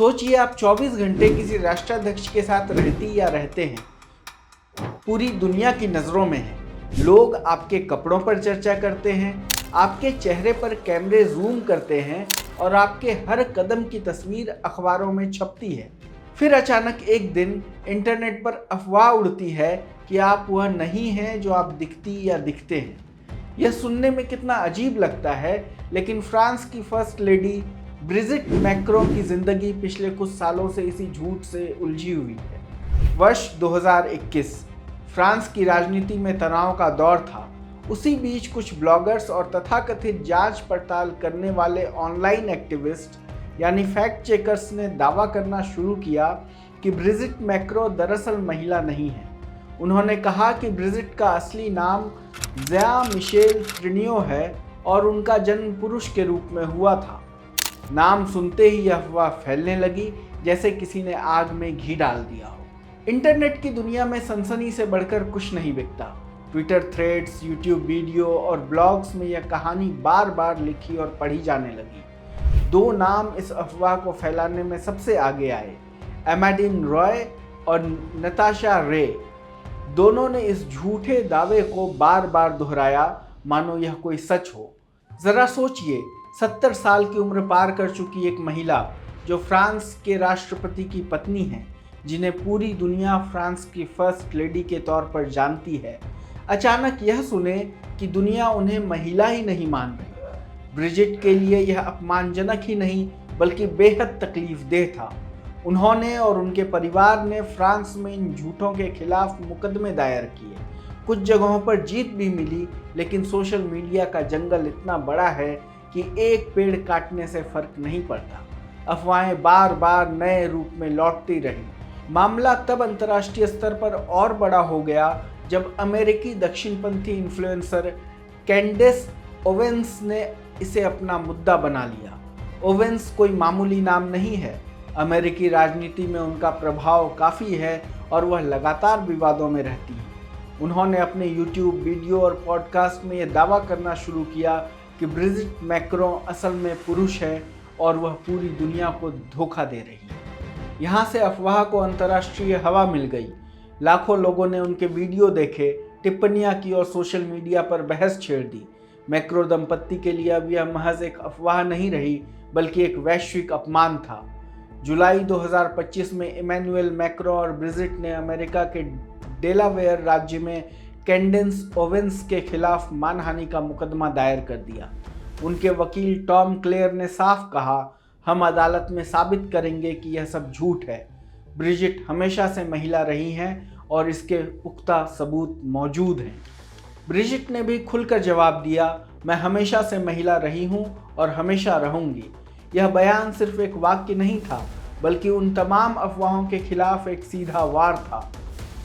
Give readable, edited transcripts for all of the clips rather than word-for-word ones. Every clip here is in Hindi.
सोचिए आप 24 घंटे किसी राष्ट्राध्यक्ष के साथ रहती या रहते हैं, पूरी दुनिया की नज़रों में हैं। लोग आपके कपड़ों पर चर्चा करते हैं, आपके चेहरे पर कैमरे जूम करते हैं और आपके हर कदम की तस्वीर अखबारों में छपती है। फिर अचानक एक दिन इंटरनेट पर अफवाह उड़ती है कि आप वह नहीं हैं जो आप दिखती या दिखते हैं। यह सुनने में कितना अजीब लगता है, लेकिन फ्रांस की फर्स्ट लेडी ब्रिजिट मैक्रों की जिंदगी पिछले कुछ सालों से इसी झूठ से उलझी हुई है। वर्ष 2021 फ्रांस की राजनीति में तनाव का दौर था। उसी बीच कुछ ब्लॉगर्स और तथाकथित जांच पड़ताल करने वाले ऑनलाइन एक्टिविस्ट यानी फैक्ट चेकर्स ने दावा करना शुरू किया कि ब्रिजिट मैक्रो दरअसल महिला नहीं है। उन्होंने कहा कि ब्रिजिट का असली नाम ज़िया मिशेल ट्रिनियो है और उनका जन्म पुरुष के रूप में हुआ था। नाम सुनते ही यह अफवाह फैलने लगी जैसे किसी ने आग में घी डाल दिया हो। इंटरनेट की दुनिया में सनसनी से बढ़कर कुछ नहीं बिकता। ट्विटर थ्रेड्स, यूट्यूब वीडियो और ब्लॉग्स में यह कहानी बार बार लिखी और पढ़ी जाने लगी। दो नाम इस अफवाह को फैलाने में सबसे आगे आए, एमाडीन रॉय और नताशा रे। दोनों ने इस झूठे दावे को बार बार दोहराया मानो यह कोई सच हो। जरा सोचिए, 70 साल की उम्र पार कर चुकी एक महिला जो फ्रांस के राष्ट्रपति की पत्नी है, जिन्हें पूरी दुनिया फ्रांस की फर्स्ट लेडी के तौर पर जानती है, अचानक यह सुने कि दुनिया उन्हें महिला ही नहीं मान रही। ब्रिजिट के लिए यह अपमानजनक ही नहीं बल्कि बेहद तकलीफदेह था। उन्होंने और उनके परिवार ने फ्रांस में इन झूठों के खिलाफ मुकदमे दायर किए। कुछ जगहों पर जीत भी मिली, लेकिन सोशल मीडिया का जंगल इतना बड़ा है कि एक पेड़ काटने से फर्क नहीं पड़ता। अफवाहें बार बार नए रूप में लौटती रही। मामला तब अंतर्राष्ट्रीय स्तर पर और बड़ा हो गया जब अमेरिकी दक्षिणपंथी इन्फ्लुएंसर कैंडेस ओवेंस ने इसे अपना मुद्दा बना लिया। ओवेंस कोई मामूली नाम नहीं है। अमेरिकी राजनीति में उनका प्रभाव काफ़ी है और वह लगातार विवादों में रहती है। उन्होंने अपने यूट्यूब वीडियो और पॉडकास्ट में यह दावा करना शुरू किया कि ब्रिजिट मैक्रो असल में पुरुष है और वह पूरी दुनिया को धोखा दे रही है। यहाँ से अफवाह को अंतर्राष्ट्रीय हवा मिल गई। लाखों लोगों ने उनके वीडियो देखे, टिप्पणियाँ की और सोशल मीडिया पर बहस छेड़ दी। मैक्रो दंपत्ति के लिए अब यह महज एक अफवाह नहीं रही बल्कि एक वैश्विक अपमान था। जुलाई 2025 में इमैनुअल मैक्रो और ब्रिजिट ने अमेरिका के डेलावेयर राज्य में कैंडेस ओवेंस के खिलाफ मानहानि का मुकदमा दायर कर दिया। उनके वकील टॉम क्लेयर ने साफ कहा, हम अदालत में साबित करेंगे कि यह सब झूठ है। ब्रिजिट हमेशा से महिला रही हैं और इसके पुख्ता सबूत मौजूद हैं। ब्रिजिट ने भी खुलकर जवाब दिया, मैं हमेशा से महिला रही हूं और हमेशा रहूंगी। यह बयान सिर्फ एक वाक्य नहीं था बल्कि उन तमाम अफवाहों के खिलाफ एक सीधा वार था।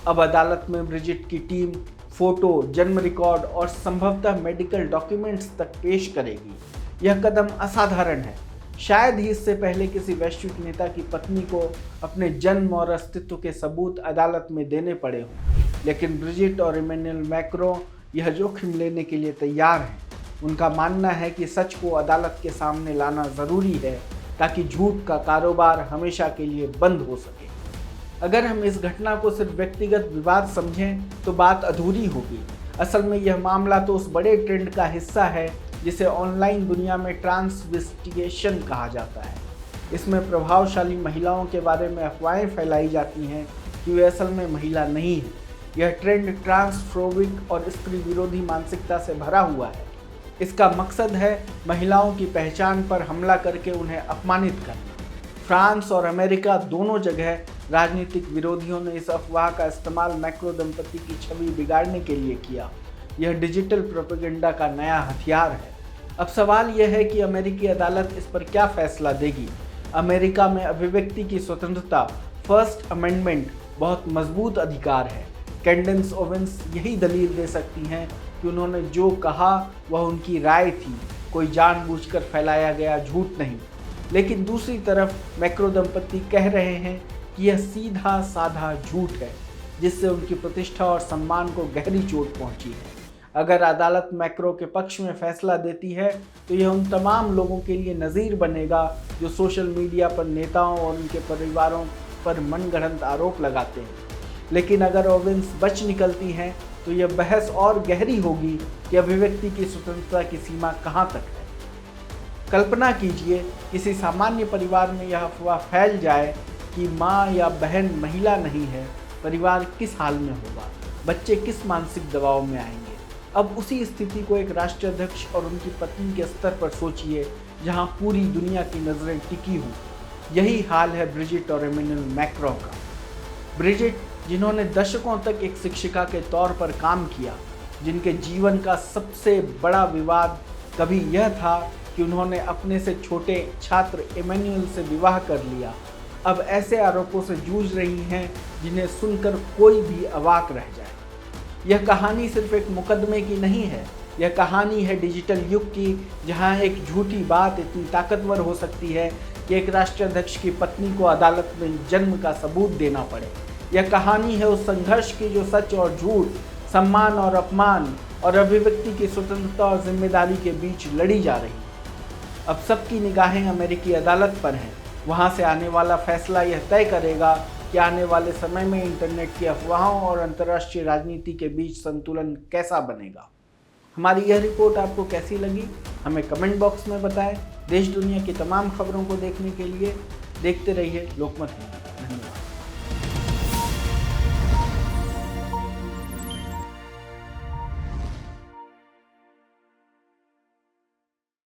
अब अदालत में ब्रिजिट की टीम फोटो, जन्म रिकॉर्ड और संभवतः मेडिकल डॉक्यूमेंट्स तक पेश करेगी। यह कदम असाधारण है। शायद ही इससे पहले किसी वैश्विक नेता की पत्नी को अपने जन्म और अस्तित्व के सबूत अदालत में देने पड़े हों, लेकिन ब्रिजिट और इमैनुअल मैक्रो यह जोखिम लेने के लिए तैयार हैं। उनका मानना है कि सच को अदालत के सामने लाना ज़रूरी है ताकि झूठ का कारोबार हमेशा के लिए बंद हो सके। अगर हम इस घटना को सिर्फ व्यक्तिगत विवाद समझें तो बात अधूरी होगी। असल में यह मामला तो उस बड़े ट्रेंड का हिस्सा है जिसे ऑनलाइन दुनिया में ट्रांसवेस्टिगेशन कहा जाता है। इसमें प्रभावशाली महिलाओं के बारे में अफवाहें फैलाई जाती हैं कि वे असल में महिला नहीं हैं। यह ट्रेंड ट्रांसफोबिक और स्त्री विरोधी मानसिकता से भरा हुआ है। इसका मकसद है महिलाओं की पहचान पर हमला करके उन्हें अपमानित करना। फ्रांस और अमेरिका दोनों जगह राजनीतिक विरोधियों ने इस अफवाह का इस्तेमाल मैक्रो दंपति की छवि बिगाड़ने के लिए किया। यह डिजिटल प्रोपेगेंडा का नया हथियार है। अब सवाल यह है कि अमेरिकी अदालत इस पर क्या फैसला देगी। अमेरिका में अभिव्यक्ति की स्वतंत्रता, फर्स्ट अमेंडमेंट बहुत मजबूत अधिकार है। कैंडेस ओवेंस यही दलील दे सकती हैं कि उन्होंने जो कहा वह उनकी राय थी, कोई जानबूझकर फैलाया गया झूठ नहीं। लेकिन दूसरी तरफ मैक्रो दंपति कह रहे हैं कि यह सीधा साधा झूठ है जिससे उनकी प्रतिष्ठा और सम्मान को गहरी चोट पहुंची है। अगर अदालत मैक्रो के पक्ष में फैसला देती है तो यह उन तमाम लोगों के लिए नज़ीर बनेगा जो सोशल मीडिया पर नेताओं और उनके परिवारों पर मनगढ़ंत आरोप लगाते हैं। लेकिन अगर ओवेन्स बच निकलती हैं तो यह बहस और गहरी होगी कि अभिव्यक्ति की स्वतंत्रता की सीमा कहाँ तक है। कल्पना कीजिए किसी सामान्य परिवार में यह अफवाह फैल जाए कि माँ या बहन महिला नहीं है, परिवार किस हाल में होगा, बच्चे किस मानसिक दबाव में आएंगे। अब उसी स्थिति को एक राष्ट्राध्यक्ष और उनकी पत्नी के स्तर पर सोचिए, जहाँ पूरी दुनिया की नज़रें टिकी हों। यही हाल है ब्रिजिट और इमैनुअल मैक्रों का। ब्रिजिट, जिन्होंने दशकों तक एक शिक्षिका के तौर पर काम किया, जिनके जीवन का सबसे बड़ा विवाद कभी यह था कि उन्होंने अपने से छोटे छात्र इमैनुअल से विवाह कर लिया, अब ऐसे आरोपों से जूझ रही हैं जिन्हें सुनकर कोई भी अवाक रह जाए। यह कहानी सिर्फ एक मुकदमे की नहीं है, यह कहानी है डिजिटल युग की, जहां एक झूठी बात इतनी ताकतवर हो सकती है कि एक राष्ट्राध्यक्ष की पत्नी को अदालत में जन्म का सबूत देना पड़े। यह कहानी है उस संघर्ष की जो सच और झूठ, सम्मान और अपमान और अभिव्यक्ति की स्वतंत्रता और जिम्मेदारी के बीच लड़ी जा रही है। अब सबकी निगाहें अमेरिकी अदालत पर हैं। वहां से आने वाला फैसला यह तय करेगा कि आने वाले समय में इंटरनेट की अफवाहों और अंतर्राष्ट्रीय राजनीति के बीच संतुलन कैसा बनेगा। हमारी यह रिपोर्ट आपको कैसी लगी, हमें कमेंट बॉक्स में बताएं। देश दुनिया की तमाम खबरों को देखने के लिए देखते रहिए लोकमत। धन्यवाद।